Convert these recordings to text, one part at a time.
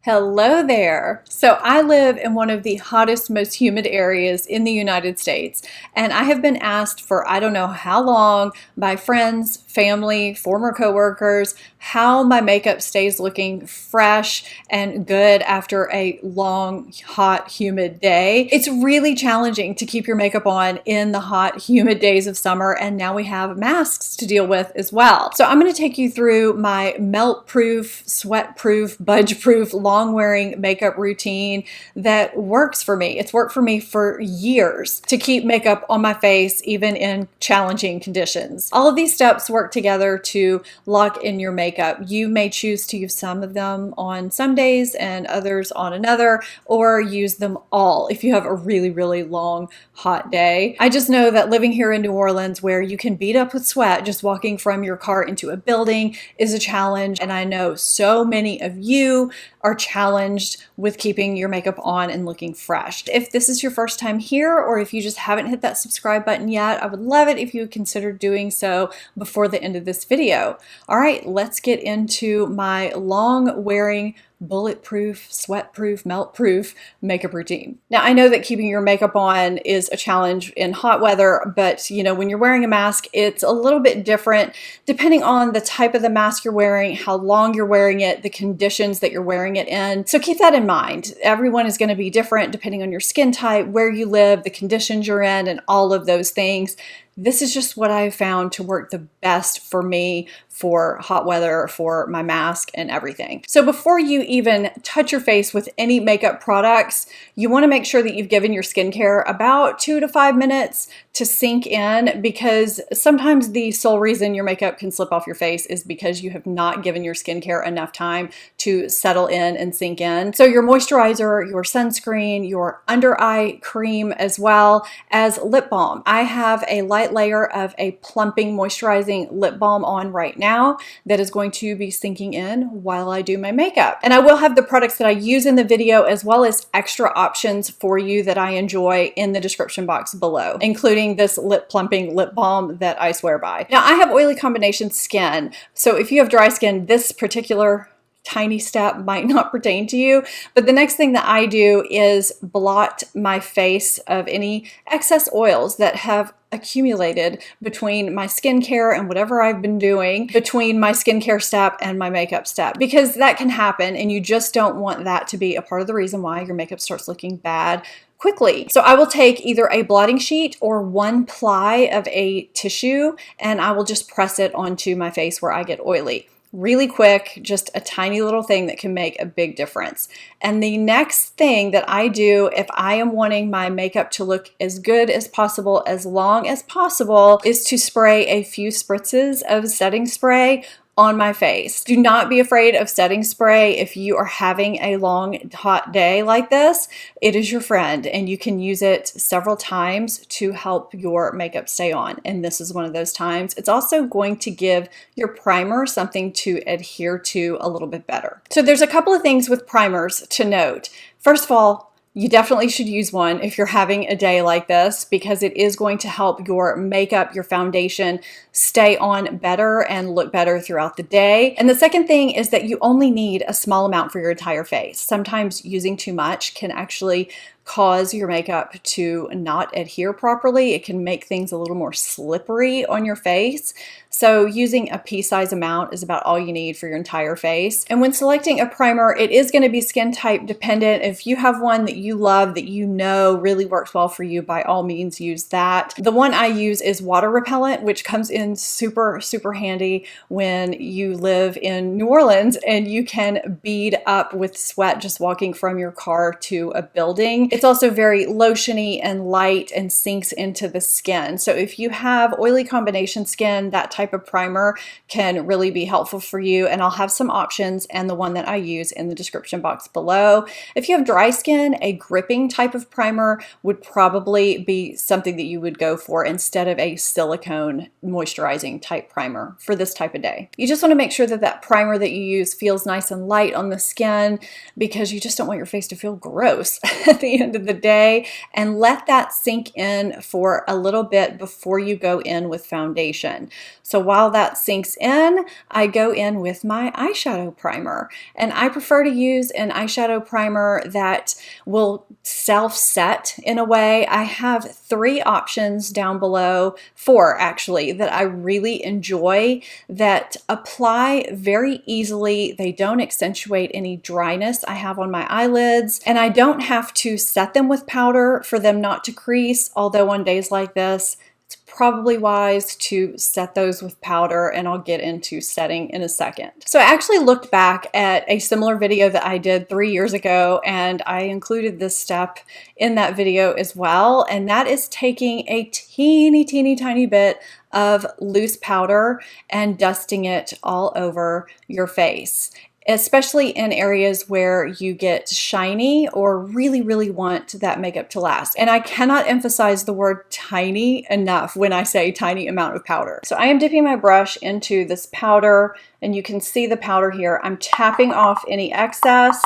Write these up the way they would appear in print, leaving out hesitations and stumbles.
Hello there. So I live in one of the hottest, most humid areas in the United States, and I have been asked for I don't know how long by friends, family, former coworkers, how my makeup stays looking fresh and good after a long, hot, humid day. It's really challenging to keep your makeup on in the hot, humid days of summer, and now we have masks to deal with as well. So I'm going to take you through my melt-proof, sweat-proof, budge-proof, long-wearing makeup routine that works for me. It's worked for me for years to keep makeup on my face even in challenging conditions. All of these steps work together to lock in your makeup. You may choose to use some of them on some days and others on another, or use them all if you have a really, really long, hot day. I just know that living here in New Orleans, where you can beat up with sweat just walking from your car into a building, is a challenge, and I know so many of you are challenged with keeping your makeup on and looking fresh. If this is your first time here, or if you just haven't hit that subscribe button yet, I would love it if you would consider doing so before the end of this video. All right, let's get into my long wearing, bulletproof, sweat-proof, melt-proof makeup routine. Now, I know that keeping your makeup on is a challenge in hot weather, but you know, when you're wearing a mask, it's a little bit different depending on the type of the mask you're wearing, how long you're wearing it, the conditions that you're wearing it in. So keep that in mind. Everyone is going to be different depending on your skin type, where you live, the conditions you're in, and all of those things. This is just what I've found to work the best for me for hot weather, for my mask and everything. So before you even touch your face with any makeup products, you want to make sure that you've given your skincare about 2 to 5 minutes to sink in, because sometimes the sole reason your makeup can slip off your face is because you have not given your skincare enough time to settle in and sink in. So your moisturizer, your sunscreen, your under eye cream, as well as lip balm. I have a light layer of a plumping moisturizing lip balm on right now that is going to be sinking in while I do my makeup. And I will have the products that I use in the video, as well as extra options for you that I enjoy, in the description box below, including this lip plumping lip balm that I swear by. Now, I have oily combination skin, so if you have dry skin, this particular tiny step might not pertain to you. But the next thing that I do is blot my face of any excess oils that have accumulated between my skincare and whatever I've been doing, between my skincare step and my makeup step, because that can happen, and you just don't want that to be a part of the reason why your makeup starts looking bad quickly. So I will take either a blotting sheet or one ply of a tissue, and I will just press it onto my face where I get oily. Really quick, just a tiny little thing that can make a big difference. And the next thing that I do, if I am wanting my makeup to look as good as possible, as long as possible, is to spray a few spritzes of setting spray on my face. Do not be afraid of setting spray if you are having a long, hot day like this. It is your friend, and you can use it several times to help your makeup stay on. And this is one of those times. It's also going to give your primer something to adhere to a little bit better. So there's a couple of things with primers to note. First of all, you definitely should use one if you're having a day like this, because it is going to help your makeup, your foundation, stay on better and look better throughout the day. And the second thing is that you only need a small amount for your entire face. Sometimes using too much can actually cause your makeup to not adhere properly. It can make things a little more slippery on your face. So using a pea-size amount is about all you need for your entire face. And when selecting a primer, it is going to be skin type dependent. If you have one that you love, that you know really works well for you, by all means use that. The one I use is water repellent, which comes in super, super handy when you live in New Orleans and you can bead up with sweat just walking from your car to a building. It's also very lotiony and light and sinks into the skin. So if you have oily combination skin, that type of primer can really be helpful for you. And I'll have some options and the one that I use in the description box below. If you have dry skin, a gripping type of primer would probably be something that you would go for instead of a silicone moisturizing type primer for this type of day. You just want to make sure that that primer that you use feels nice and light on the skin, because you just don't want your face to feel gross at the end end of the day, and let that sink in for a little bit before you go in with foundation. So while that sinks in, I go in with my eyeshadow primer. And I prefer to use an eyeshadow primer that will self-set in a way. I have 3 options down below, 4 actually, that I really enjoy that apply very easily. They don't accentuate any dryness I have on my eyelids, and I don't have to set them with powder for them not to crease, although on days like this, it's probably wise to set those with powder, and I'll get into setting in a second. So I actually looked back at a similar video that I did 3 years ago, and I included this step in that video as well, and that is taking a teeny tiny bit of loose powder and dusting it all over your face, especially in areas where you get shiny or really want that makeup to last. And I cannot emphasize the word tiny enough when I say tiny amount of powder. So I am dipping my brush into this powder, and you can see the powder here. I'm tapping off any excess.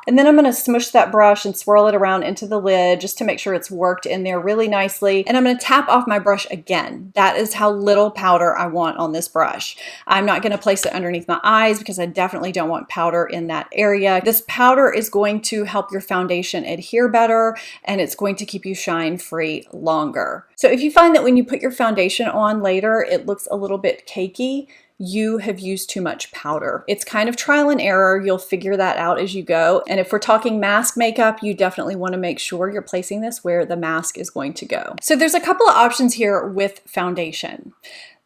And then I'm going to smush that brush and swirl it around into the lid just to make sure it's worked in there really nicely. And I'm going to tap off my brush again. That is how little powder I want on this brush. I'm not going to place it underneath my eyes because I definitely don't want powder in that area. This powder is going to help your foundation adhere better, and it's going to keep you shine free longer. So if you find that when you put your foundation on later, it looks a little bit cakey, you have used too much powder. It's kind of trial and error. You'll figure that out as you go. And if we're talking mask makeup, you definitely want to make sure you're placing this where the mask is going to go. So there's a couple of options here with foundation.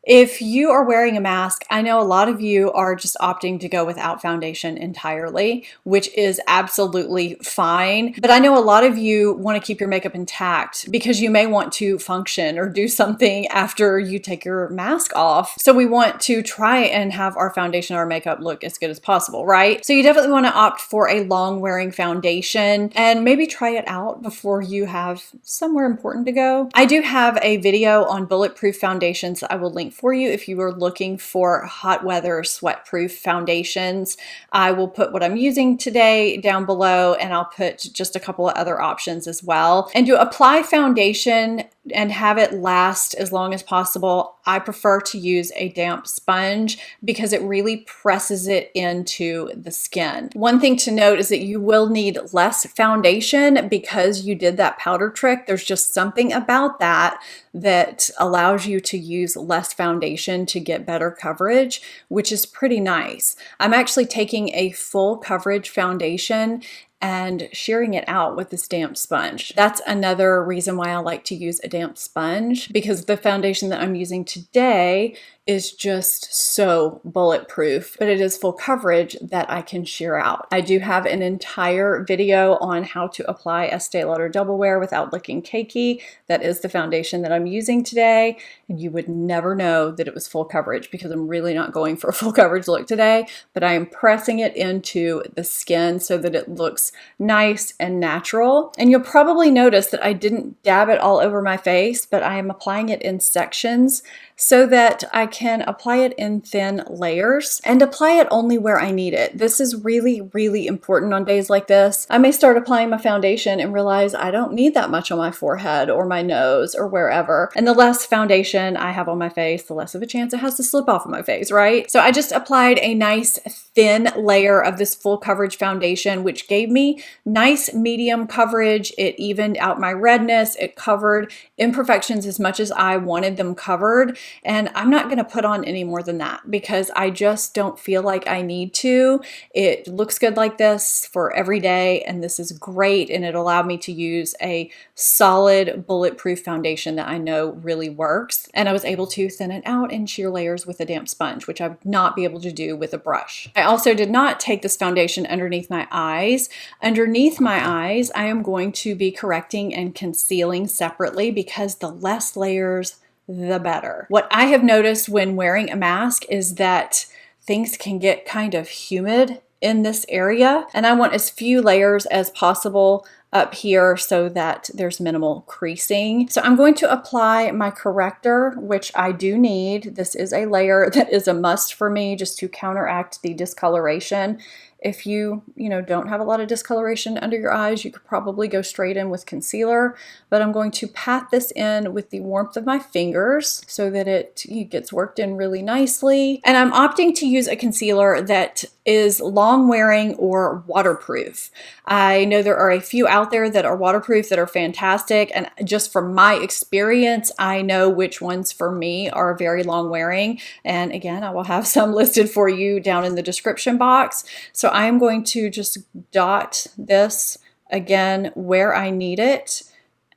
If you are wearing a mask, I know a lot of you are just opting to go without foundation entirely, which is absolutely fine. But I know a lot of you want to keep your makeup intact because you may want to function or do something after you take your mask off. So we want to try and have our foundation, our makeup look as good as possible, right? So you definitely want to opt for a long wearing foundation and maybe try it out before you have somewhere important to go. I do have a video on bulletproof foundations that I will link for you if you are looking for hot weather sweat-proof foundations. I will put what I'm using today down below, and I'll put just a couple of other options as well. And to apply foundation and have it last as long as possible, I prefer to use a damp sponge because it really presses it into the skin. One thing to note is that you will need less foundation because you did that powder trick. There's just something about that that allows you to use less foundation to get better coverage, which is pretty nice. I'm actually taking a full coverage foundation and shearing it out with this damp sponge. That's another reason why I like to use a damp sponge, because the foundation that I'm using today is just so bulletproof, but it is full coverage that I can shear out. I do have an entire video on how to apply Estee Lauder Double Wear without looking cakey. That is the foundation that I'm using today, and you would never know that it was full coverage because I'm really not going for a full coverage look today, but I am pressing it into the skin so that it looks nice and natural. And you'll probably notice that I didn't dab it all over my face, but I am applying it in sections so that I can apply it in thin layers and apply it only where I need it. This is really important on days like this. I may start applying my foundation and realize I don't need that much on my forehead or my nose or wherever. And the less foundation I have on my face, the less of a chance it has to slip off of my face, right? So I just applied a nice thin layer of this full coverage foundation, which gave me nice medium coverage. It evened out my redness. It covered imperfections as much as I wanted them covered. And I'm not going to put on any more than that because I just don't feel like I need to. It looks good like this for every day, and this is great, and it allowed me to use a solid bulletproof foundation that I know really works. And I was able to thin it out and shear layers with a damp sponge, which I would not be able to do with a brush. I also did not take this foundation underneath my eyes. Underneath my eyes, I am going to be correcting and concealing separately because the less layers, the better. What I have noticed when wearing a mask is that things can get kind of humid in this area, and I want as few layers as possible up here so that there's minimal creasing. So I'm going to apply my corrector, which I do need. This is a layer that is a must for me just to counteract the discoloration. If you don't have a lot of discoloration under your eyes, you could probably go straight in with concealer, but I'm going to pat this in with the warmth of my fingers so that it gets worked in really nicely. And I'm opting to use a concealer that is long wearing or waterproof. I know there are a few out there that are waterproof that are fantastic, and just from my experience, I know which ones for me are very long wearing. And again, I will have some listed for you down in the description box. So I am going to just dot this again where I need it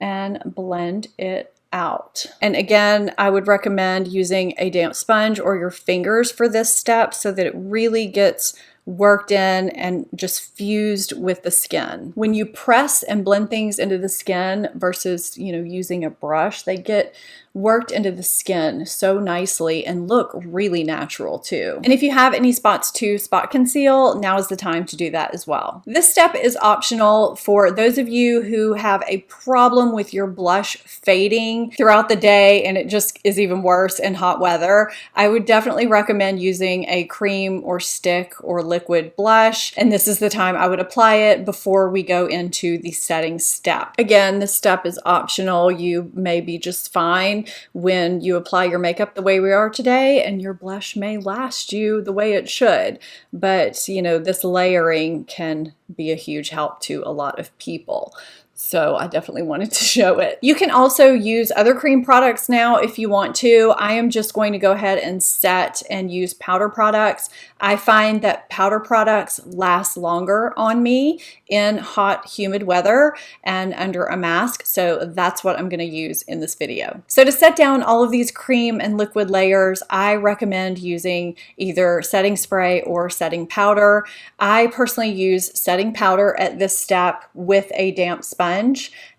and blend it out. And again, I would recommend using a damp sponge or your fingers for this step so that it really gets worked in and just fused with the skin. When you press and blend things into the skin versus, using a brush, they get worked into the skin so nicely and look really natural too. And if you have any spots to spot conceal, now is the time to do that as well. This step is optional for those of you who have a problem with your blush fading throughout the day and it just is even worse in hot weather. I would definitely recommend using a cream or stick or liquid blush, and this is the time I would apply it before we go into the setting step. Again, this step is optional. You may be just fine when you apply your makeup the way we are today, and your blush may last you the way it should. But, this layering can be a huge help to a lot of people. So I definitely wanted to show it. You can also use other cream products now if you want to. I am just going to go ahead and set and use powder products. I find that powder products last longer on me in hot, humid weather and under a mask. So that's what I'm going to use in this video. So to set down all of these cream and liquid layers, I recommend using either setting spray or setting powder. I personally use setting powder at this step with a damp sponge.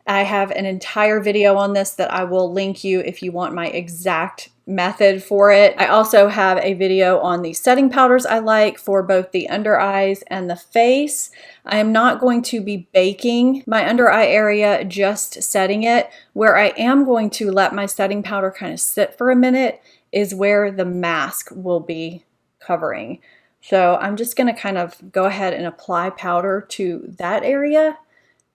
I have an entire video on this that I will link you if you want my exact method for it. I also have a video on the setting powders I like for both the under eyes and the face. I am not going to be baking my under eye area, just setting it. Where I am going to let my setting powder kind of sit for a minute is where the mask will be covering. So I'm just going to kind of go ahead and apply powder to that area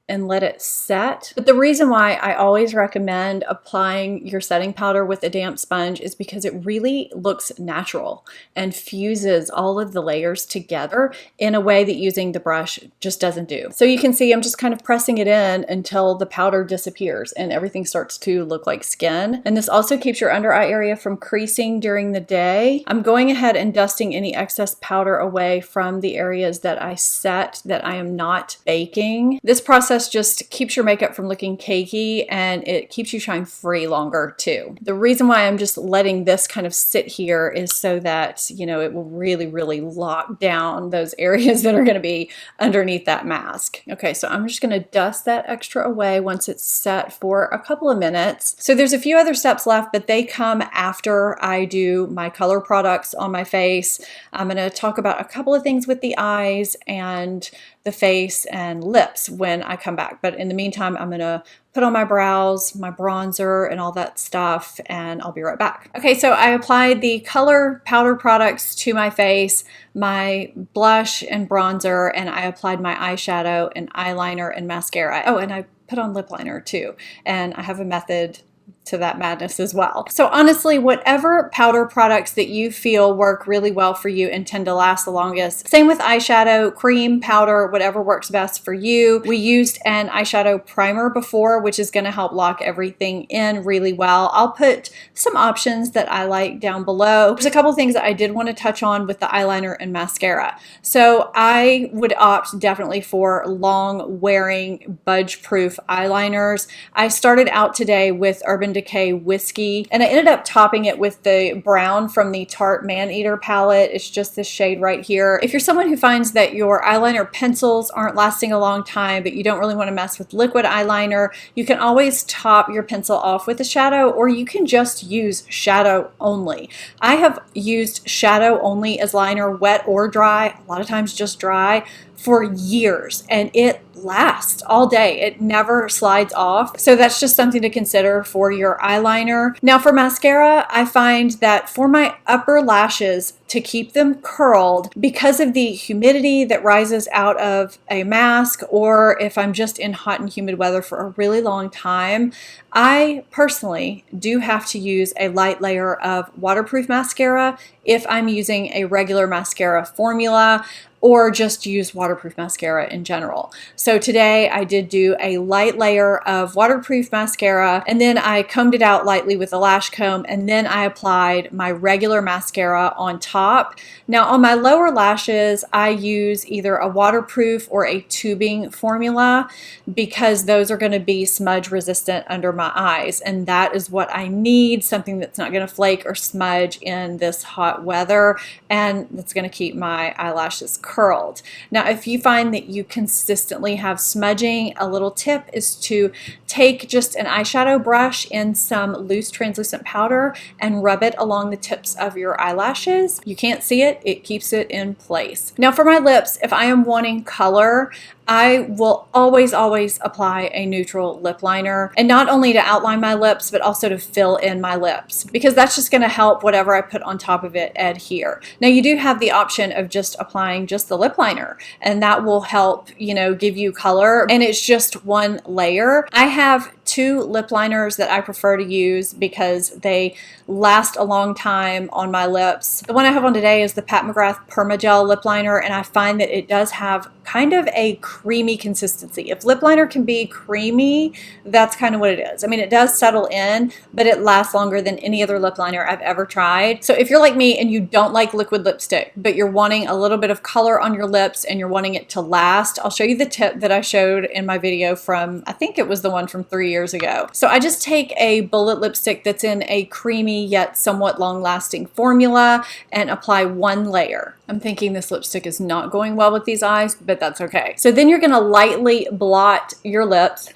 and let it set. But the reason why I always recommend applying your setting powder with a damp sponge is because it really looks natural and fuses all of the layers together in a way that using the brush just doesn't do. So you can see I'm just kind of pressing it in until the powder disappears and everything starts to look like skin. And this also keeps your under eye area from creasing during the day. I'm going ahead and dusting any excess powder away from the areas that I set that I am not baking. This process just keeps your makeup from looking cakey and it keeps you shine free longer too. The reason why I'm just letting this kind of sit here is so that, it will really, really lock down those areas that are going to be underneath that mask. Okay, so I'm just going to dust that extra away once it's set for a couple of minutes. So there's a few other steps left, but they come after I do my color products on my face. I'm going to talk about a couple of things with the eyes and the face and lips when I come back. But in the meantime, I'm gonna put on my brows, my bronzer, and all that stuff, and I'll be right back. Okay, so I applied the color powder products to my face, my blush and bronzer, and I applied my eyeshadow and eyeliner and mascara. Oh, and I put on lip liner too. And I have a method to that madness as well. So honestly, whatever powder products that you feel work really well for you and tend to last the longest. Same with eyeshadow, cream, powder, whatever works best for you. We used an eyeshadow primer before, which is going to help lock everything in really well. I'll put some options that I like down below. There's a couple things that I did want to touch on with the eyeliner and mascara. So I would opt definitely for long wearing budge proof eyeliners. I started out today with Urban Decay Whiskey, and I ended up topping it with the brown from the Tarte Maneater palette. It's just this shade right here. If you're someone who finds that your eyeliner pencils aren't lasting a long time, but you don't really want to mess with liquid eyeliner, you can always top your pencil off with a shadow, or you can just use shadow only. I have used shadow only as liner, wet or dry, a lot of times just dry, for years, and it lasts all day. It never slides off. So that's just something to consider for your eyeliner. Now for mascara, I find that for my upper lashes, to keep them curled because of the humidity that rises out of a mask, or if I'm just in hot and humid weather for a really long time. I personally do have to use a light layer of waterproof mascara if I'm using a regular mascara formula, or just use waterproof mascara in general. So today I did do a light layer of waterproof mascara, and then I combed it out lightly with a lash comb, and then I applied my regular mascara on top. Now on my lower lashes, I use either a waterproof or a tubing formula because those are going to be smudge resistant under my eyes, and that is what I need, something that's not going to flake or smudge in this hot weather, and that's going to keep my eyelashes curled. Now, if you find that you consistently have smudging, a little tip is to take just an eyeshadow brush in some loose translucent powder and rub it along the tips of your eyelashes. You can't see it, it keeps it in place. Now for my lips, if I am wanting color, I will always apply a neutral lip liner, and not only to outline my lips, but also to fill in my lips, because that's just going to help whatever I put on top of it adhere. Now you do have the option of just applying just the lip liner, and that will help, you know, give you color, and it's just one layer. I have two lip liners that I prefer to use because they last a long time on my lips. The one I have on today is the Pat McGrath Permagel lip liner, and I find that it does have kind of a creamy consistency. If lip liner can be creamy, that's kind of what it is. I mean, it does settle in, but it lasts longer than any other lip liner I've ever tried. So if you're like me and you don't like liquid lipstick, but you're wanting a little bit of color on your lips and you're wanting it to last, I'll show you the tip that I showed in my video from, I think it was the one from 3 years ago. So I just take a bullet lipstick that's in a creamy yet somewhat long-lasting formula and apply one layer. I'm thinking this lipstick is not going well with these eyes, but that's okay. So then you're going to lightly blot your lips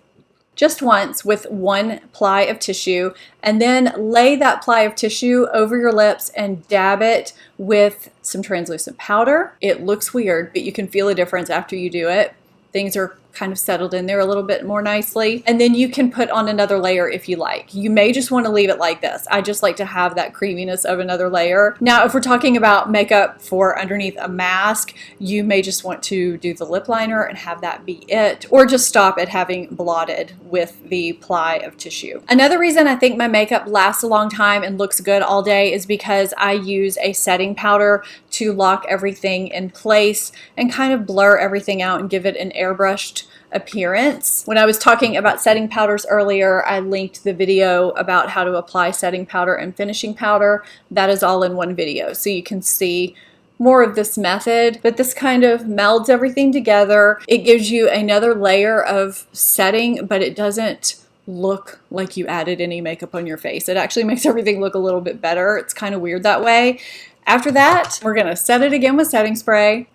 just once with one ply of tissue, and then lay that ply of tissue over your lips and dab it with some translucent powder. It looks weird, but you can feel a difference after you do it. Things are kind of settled in there a little bit more nicely. And then you can put on another layer if you like. You may just want to leave it like this. I just like to have that creaminess of another layer. Now, if we're talking about makeup for underneath a mask, you may just want to do the lip liner and have that be it, or just stop at having blotted with the ply of tissue. Another reason I think my makeup lasts a long time and looks good all day is because I use a setting powder to lock everything in place and kind of blur everything out and give it an airbrushed appearance. When I was talking about setting powders earlier, I linked the video about how to apply setting powder and finishing powder. That is all in one video, so you can see more of this method, but this kind of melds everything together. It gives you another layer of setting, but it doesn't look like you added any makeup on your face. It actually makes everything look a little bit better. It's kind of weird that way. After that, we're gonna set it again with setting spray.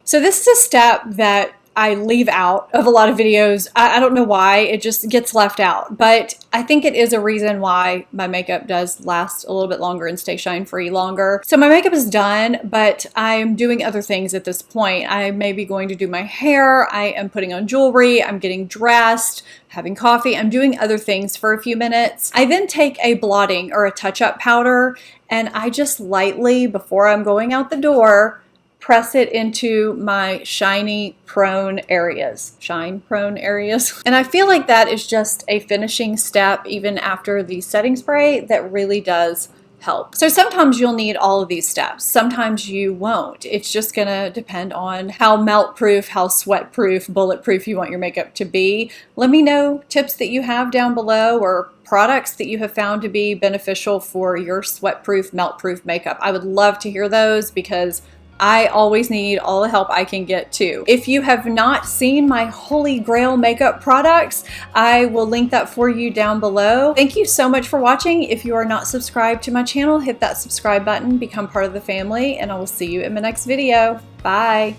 So this is a step that I leave out of a lot of videos. I don't know why, it just gets left out, but I think it is a reason why my makeup does last a little bit longer and stay shine free longer. So my makeup is done, but I'm doing other things at this point. I may be going to do my hair, I am putting on jewelry, I'm getting dressed, having coffee, I'm doing other things for a few minutes. I then take a blotting or a touch-up powder, and I just lightly, before I'm going out the door, press it into my shiny prone areas, shine prone areas. And I feel like that is just a finishing step even after the setting spray that really does help. So sometimes you'll need all of these steps. Sometimes you won't. It's just gonna depend on how melt proof, how sweat proof, bulletproof you want your makeup to be. Let me know tips that you have down below, or products that you have found to be beneficial for your sweat proof, melt proof makeup. I would love to hear those because I always need all the help I can get too. If you have not seen my holy grail makeup products, I will link that for you down below. Thank you so much for watching. If you are not subscribed to my channel, hit that subscribe button, become part of the family, and I will see you in my next video. Bye.